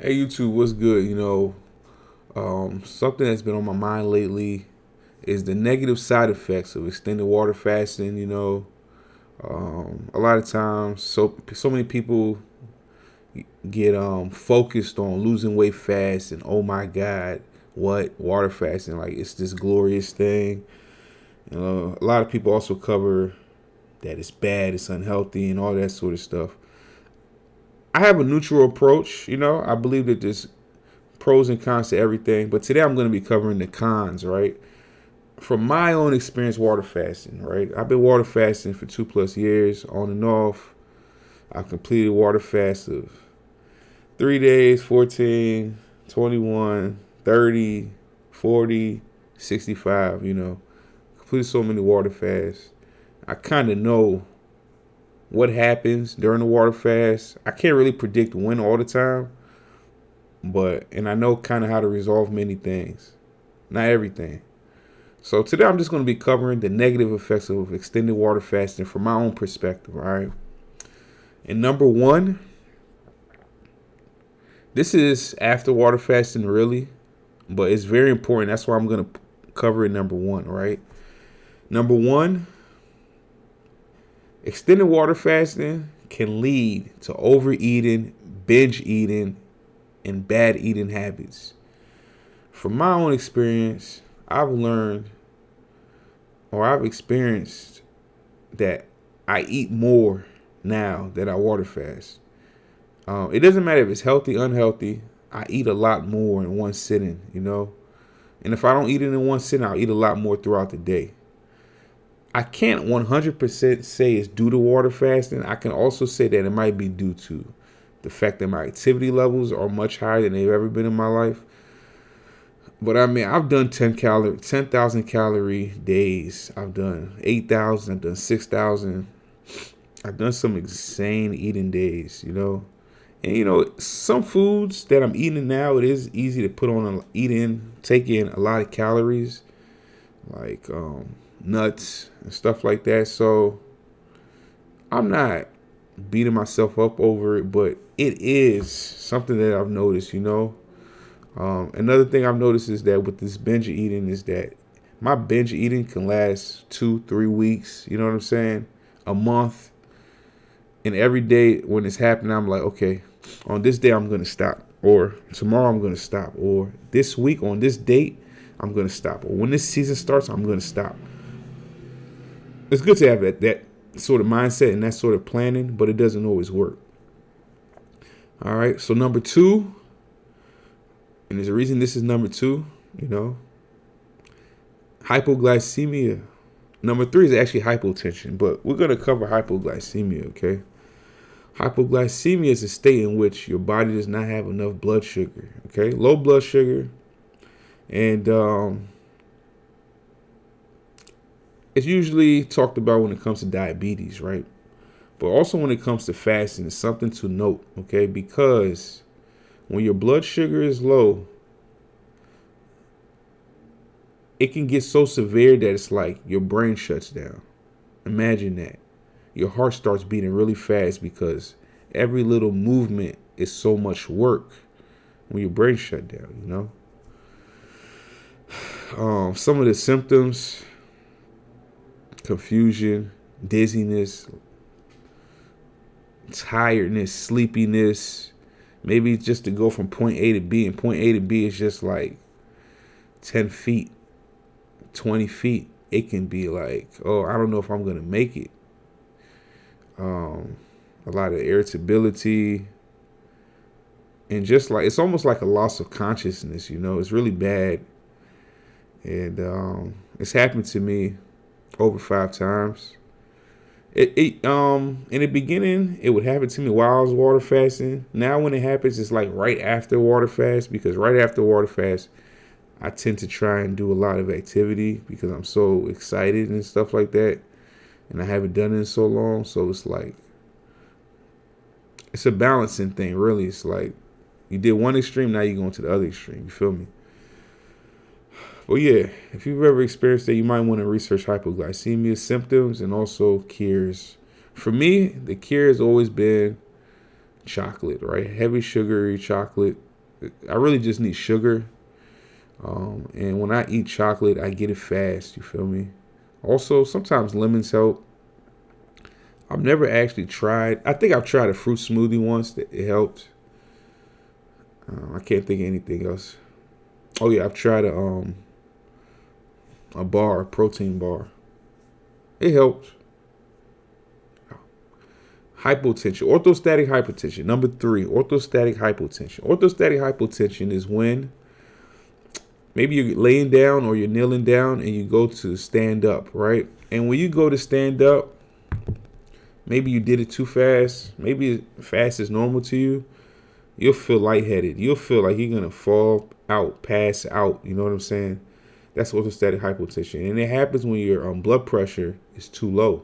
Hey YouTube, what's good? Something that's been on my mind lately is the negative side effects of extended water fasting. A lot of times, so many people get focused on losing weight fast, and oh my God, what water fasting? Like it's this glorious thing. A lot of people also cover that it's bad, it's unhealthy, and all that sort of stuff. I have a neutral approach. I believe that there's pros and cons to everything, but today I'm going to be covering the cons, right? From my own experience water fasting, right? I've been water fasting for 2+ years on and off. I've completed water fast of 3 days, 14, 21, 30, 40, 65, completed so many water fasts. I kind of know what happens during the water fast. I can't really predict when all the time, and I know kind of how to resolve many things, not everything. So today I'm just going to be covering the negative effects of extended water fasting from my own perspective, all right? And number one, this is after water fasting really, but it's very important. That's why I'm going to cover it number one, right? Number one, extended water fasting can lead to overeating, binge eating, and bad eating habits. From my own experience, I've experienced that I eat more now that I water fast. It doesn't matter if it's healthy, unhealthy. I eat a lot more in one sitting. And if I don't eat it in one sitting, I'll eat a lot more throughout the day. I can't 100% say it's due to water fasting. I can also say that it might be due to the fact that my activity levels are much higher than they've ever been in my life. But I mean, I've done 10,000 calorie days. I've done 8,000. I've done 6,000. I've done some insane eating days. And some foods that I'm eating now, it is easy to take in a lot of calories, like nuts and stuff like that. So I'm not beating myself up over it, but it is something that I've noticed. Another thing I've noticed is that with this binge eating is that my binge eating can last 2-3 weeks. You know what I'm saying? A month. And every day when it's happening, I'm like, okay, on this day I'm gonna stop, or tomorrow I'm gonna stop, or this week on this date I'm gonna stop, or when this season starts I'm gonna stop. It's good to have that sort of mindset and that sort of planning, but it doesn't always work. All right, so number two, and there's a reason this is number two, hypoglycemia. Number three is actually hypotension, but we're gonna cover hypoglycemia, okay? Hypoglycemia is a state in which your body does not have enough blood sugar. Okay, low blood sugar, and it's usually talked about when it comes to diabetes, right? But also when it comes to fasting, it's something to note. Okay, because when your blood sugar is low, it can get so severe that it's like your brain shuts down. Imagine that. Your heart starts beating really fast because every little movement is so much work when your brain shut down. Some of the symptoms: confusion, dizziness, tiredness, sleepiness. Maybe just to go from point A to B, and point A to B is just like 10 feet, 20 feet. It can be like, oh, I don't know if I'm going to make it. A lot of irritability, and just like it's almost like a loss of consciousness. It's really bad, and it's happened to me over 5 times. In the beginning it would happen to me while I was water fasting. Now when it happens, it's like right after water fast, because right after water fast I tend to try and do a lot of activity because I'm so excited and stuff like that, and I haven't done it in so long. So it's like it's a balancing thing, really. It's like you did one extreme, now you're going to the other extreme. You feel me? Well, yeah, if you've ever experienced that, you might want to research hypoglycemia symptoms and also cures. For me, the cure has always been chocolate, right? Heavy sugary chocolate. I really just need sugar. And when I eat chocolate, I get it fast. You feel me? Also, sometimes lemons help. I've never actually tried. I think I've tried a fruit smoothie once. That it helped. I can't think of anything else. Oh yeah, I've tried a protein bar. It helped. Hypotension, orthostatic hypotension. Number 3, orthostatic hypotension. Orthostatic hypotension is when maybe you're laying down or you're kneeling down and you go to stand up, right? And when you go to stand up, maybe you did it too fast. Maybe fast is normal to you. You'll feel lightheaded. You'll feel like you're going to fall out, pass out. You know what I'm saying? That's orthostatic hypotension. And it happens when your blood pressure is too low.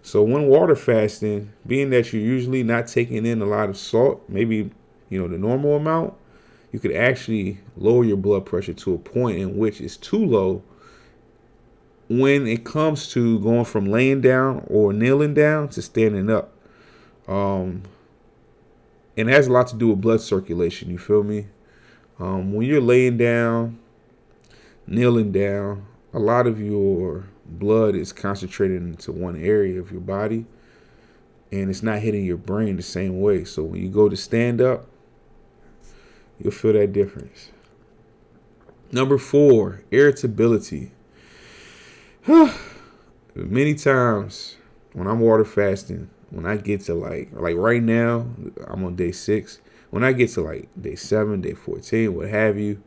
So when water fasting, being that you're usually not taking in a lot of salt, maybe, the normal amount, you could actually lower your blood pressure to a point in which it's too low when it comes to going from laying down or kneeling down to standing up. And it has a lot to do with blood circulation. You feel me? When you're laying down, kneeling down, a lot of your blood is concentrated into one area of your body, and it's not hitting your brain the same way. So when you go to stand up, you'll feel that difference. Number 4, irritability. Many times when I'm water fasting, when I get to like right now, I'm on day 6. When I get to like day 7, day 14, what have you,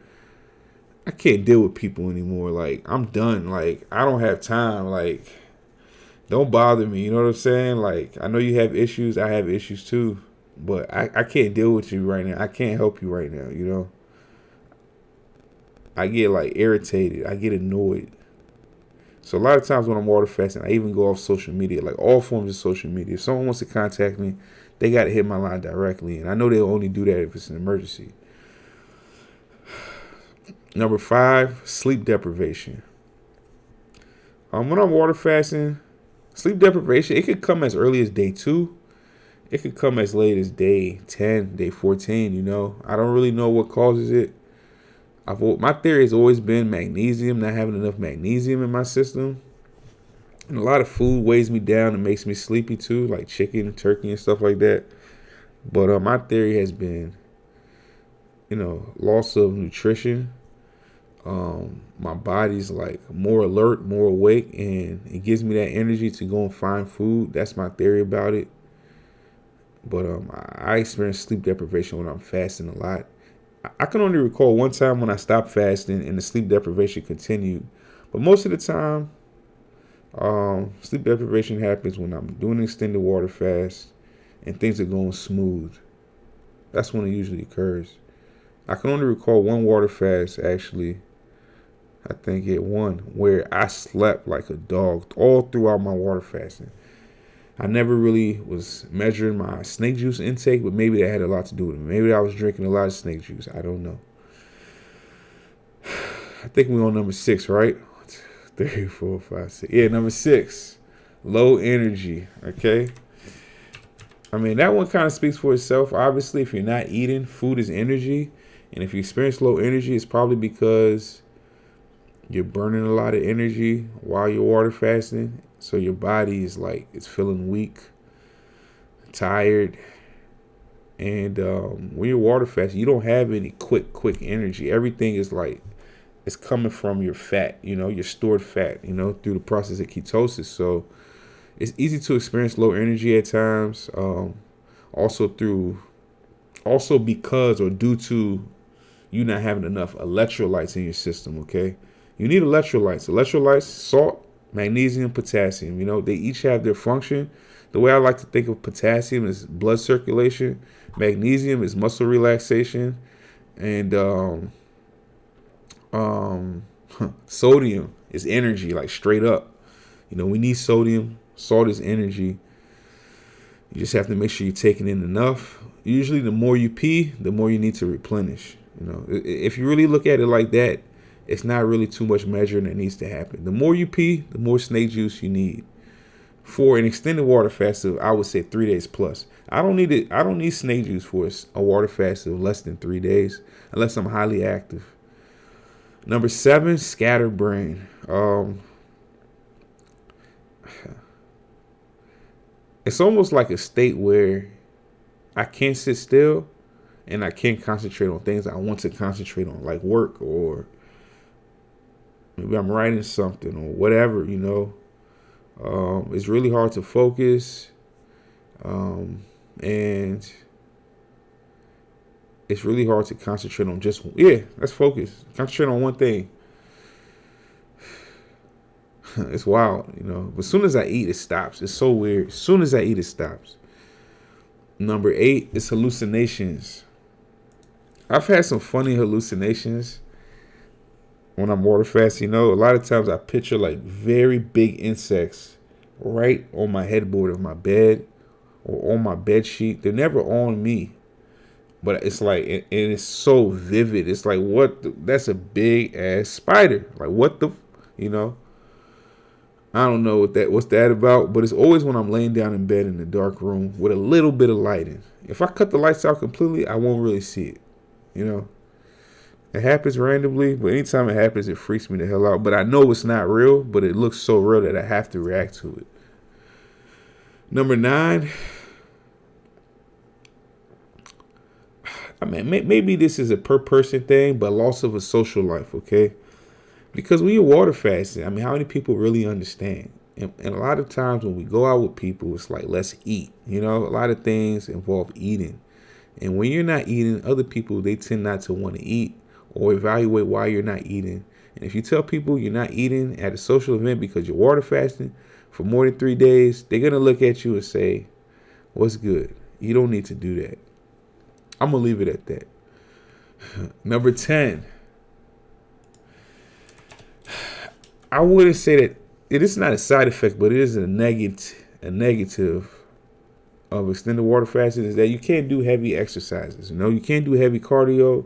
I can't deal with people anymore. Like, I'm done. Like, I don't have time. Like, don't bother me. You know what I'm saying? Like, I know you have issues. I have issues too. But I can't deal with you right now. I can't help you right now, I get like irritated. I get annoyed. So a lot of times when I'm water fasting, I even go off social media, like all forms of social media. If someone wants to contact me, they got to hit my line directly. And I know they'll only do that if it's an emergency. Number 5, sleep deprivation. When I'm water fasting, sleep deprivation, it could come as early as day 2. It could come as late as day 10, day 14, I don't really know what causes it. My theory has always been magnesium, not having enough magnesium in my system. And a lot of food weighs me down and makes me sleepy too, like chicken, turkey, and stuff like that. But my theory has been, loss of nutrition. My body's like more alert, more awake, and it gives me that energy to go and find food. That's my theory about it. But I experience sleep deprivation when I'm fasting a lot. I can only recall one time when I stopped fasting and the sleep deprivation continued. But most of the time, sleep deprivation happens when I'm doing an extended water fast and things are going smooth. That's when it usually occurs. I can only recall one water fast, actually. I think it one where I slept like a dog all throughout my water fasting. I never really was measuring my snake juice intake, but maybe that had a lot to do with it. Maybe I was drinking a lot of snake juice. I don't know. I think we're on number 6, right? 3, 4, 5, 6. Yeah, number 6. Low energy. Okay. I mean, that one kind of speaks for itself. Obviously, if you're not eating, food is energy. And if you experience low energy, it's probably because you're burning a lot of energy while you're water fasting. So your body is like, it's feeling weak, tired. And when you're water fasting, you don't have any quick energy. Everything is like, it's coming from your fat, your stored fat, through the process of ketosis. So it's easy to experience low energy at times. Also because or due to you not having enough electrolytes in your system, okay? You need electrolytes. Electrolytes, salt, magnesium, potassium. They each have their function. The way I like to think of potassium is blood circulation. Magnesium is muscle relaxation. And sodium is energy, like straight up. We need sodium. Salt is energy. You just have to make sure you're taking in enough. Usually the more you pee, the more you need to replenish. If you really look at it like that, it's not really too much measuring that needs to happen. The more you pee, the more snake juice you need. For an extended water fast of, I would say 3 days plus. I don't need snake juice for a water fast of less than 3 days, unless I'm highly active. Number 7, scatterbrain. It's almost like a state where I can't sit still and I can't concentrate on things I want to concentrate on, like work, or maybe I'm writing something or whatever, It's really hard to focus. And it's really hard to concentrate on let's focus. Concentrate on one thing. It's wild, But as soon as I eat, it stops. It's so weird. As soon as I eat, it stops. Number 8 is hallucinations. I've had some funny hallucinations when I'm water fasting. A lot of times I picture like very big insects right on my headboard of my bed or on my bed sheet. They're never on me, but it's like, and it's so vivid. It's like, that's a big ass spider. Like, what the, I don't know what's that about, but it's always when I'm laying down in bed in the dark room with a little bit of lighting. If I cut the lights out completely, I won't really see it. It happens randomly, but anytime it happens, it freaks me the hell out. But I know it's not real, but it looks so real that I have to react to it. Number 9, I mean, maybe this is a per person thing, but loss of a social life, okay? Because when you're water fasting, I mean, how many people really understand? And a lot of times when we go out with people, it's like, let's eat. A lot of things involve eating. And when you're not eating, other people, they tend not to want to eat or evaluate why you're not eating. And if you tell people you're not eating at a social event because you're water fasting for more than 3 days, they're going to look at you and say, what's good? You don't need to do that. I'm going to leave it at that. Number 10. I wouldn't say that it is not a side effect, but it is a negative of extended water fasting, is that you can't do heavy exercises. You can't do heavy cardio.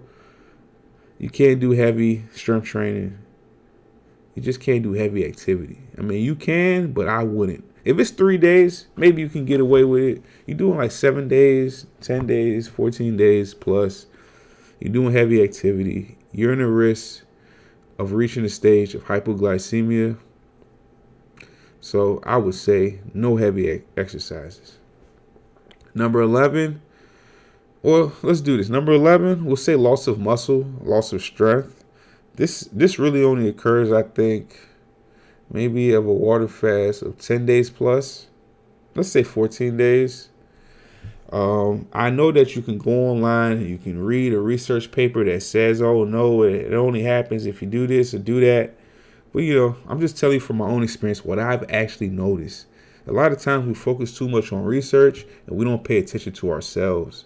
You can't do heavy strength training. You just can't do heavy activity. I mean, you can, but I wouldn't. If it's 3 days, maybe you can get away with it. You're doing like 7 days, 10 days, 14 days plus. You're doing heavy activity. You're in a risk of reaching a stage of hypoglycemia. So I would say no heavy exercises. Number 11. Well, let's do this. Number 11, we'll say loss of muscle, loss of strength. This really only occurs, I think, maybe of a water fast of 10 days plus. Let's say 14 days. I know that you can go online and you can read a research paper that says, oh, no, it only happens if you do this or do that. But, I'm just telling you from my own experience what I've actually noticed. A lot of times we focus too much on research and we don't pay attention to ourselves.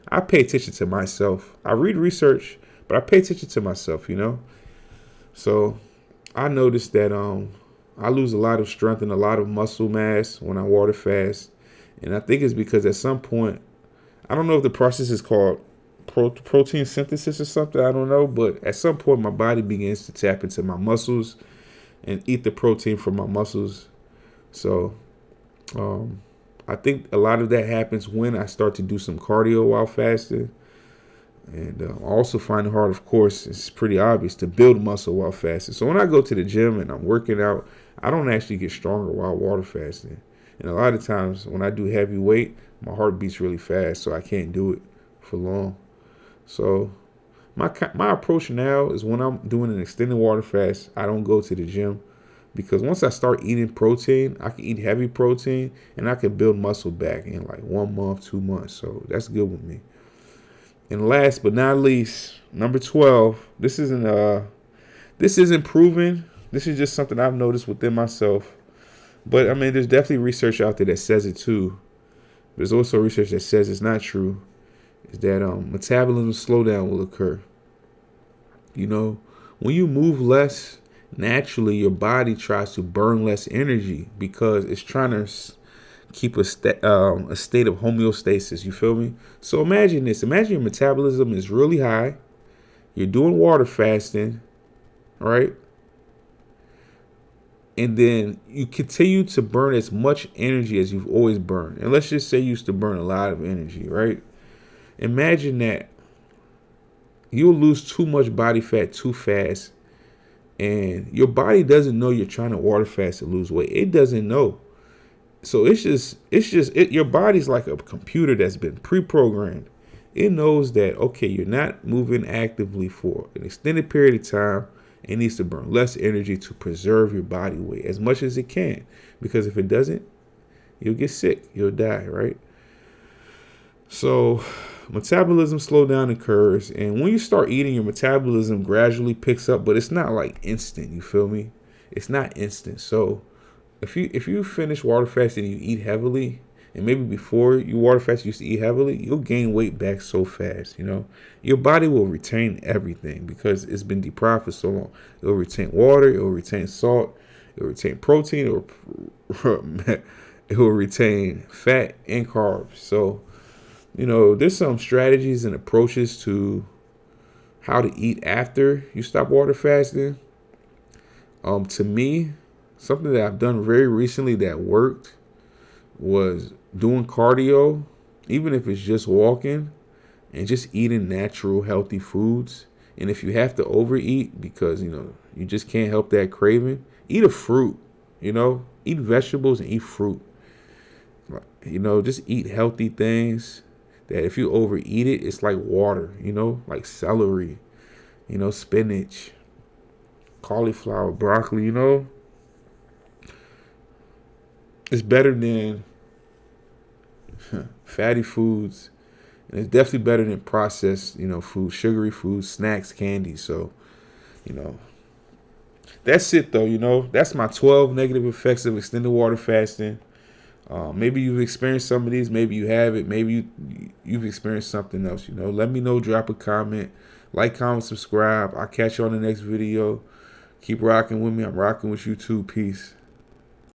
I pay attention to myself. I read research, but I pay attention to myself, So I noticed that I lose a lot of strength and a lot of muscle mass when I water fast. And I think it's because at some point, I don't know if the process is called protein synthesis or something. I don't know. But at some point, my body begins to tap into my muscles and eat the protein from my muscles. So I think a lot of that happens when I start to do some cardio while fasting. And I also find it hard, of course, it's pretty obvious, to build muscle while fasting. So when I go to the gym and I'm working out, I don't actually get stronger while water fasting. And a lot of times when I do heavy weight, my heart beats really fast, so I can't do it for long. So my approach now is when I'm doing an extended water fast, I don't go to the gym. Because once I start eating protein, I can eat heavy protein and I can build muscle back in like 1 month, 2 months. So that's good with me. And last but not least, number 12. This isn't proven. This is just something I've noticed within myself. But I mean, there's definitely research out there that says it too. There's also research that says it's not true. Is that metabolism slowdown will occur. When you move less, naturally your body tries to burn less energy because it's trying to keep a state of homeostasis. You feel me? So imagine this. Imagine your metabolism is really high. You're doing water fasting, right? and then you continue to burn as much energy as you've always burned. And let's just say you used to burn a lot of energy, right? Imagine that you'll lose too much body fat too fast, and your body doesn't know you're trying to water fast to lose weight. It doesn't know. So your body's like a computer that's been pre-programmed. It knows that, okay, you're not moving actively for an extended period of time. It needs to burn less energy to preserve your body weight as much as it can. Because if it doesn't, you'll get sick. You'll die, right? So metabolism slowdown occurs. And when you start eating, your metabolism gradually picks up. But it's not like instant. You feel me? It's not instant. So if you finish water fasting and you eat heavily, and maybe before you water fast you used to eat heavily, you'll gain weight back so fast. Your body will retain everything because it's been deprived for so long. It'll retain water, it'll retain salt, it'll retain protein, it will retain fat and carbs. So there's some strategies and approaches to how to eat after you stop water fasting. To me, something that I've done very recently that worked was doing cardio, even if it's just walking, and just eating natural, healthy foods. And if you have to overeat because, you just can't help that craving, eat a fruit, eat vegetables and eat fruit. Just eat healthy things that if you overeat it, it's like water, like celery, spinach, cauliflower, broccoli, It's better than fatty foods, and it's definitely better than processed, food, sugary foods, snacks, candy. So, that's it though. That's my 12 negative effects of extended water fasting. Maybe you've experienced some of these, maybe you haven't, maybe you've experienced something else. Let me know. Drop a comment, like, comment, subscribe. I'll catch you on the next video. Keep rocking with me. I'm rocking with you too. Peace.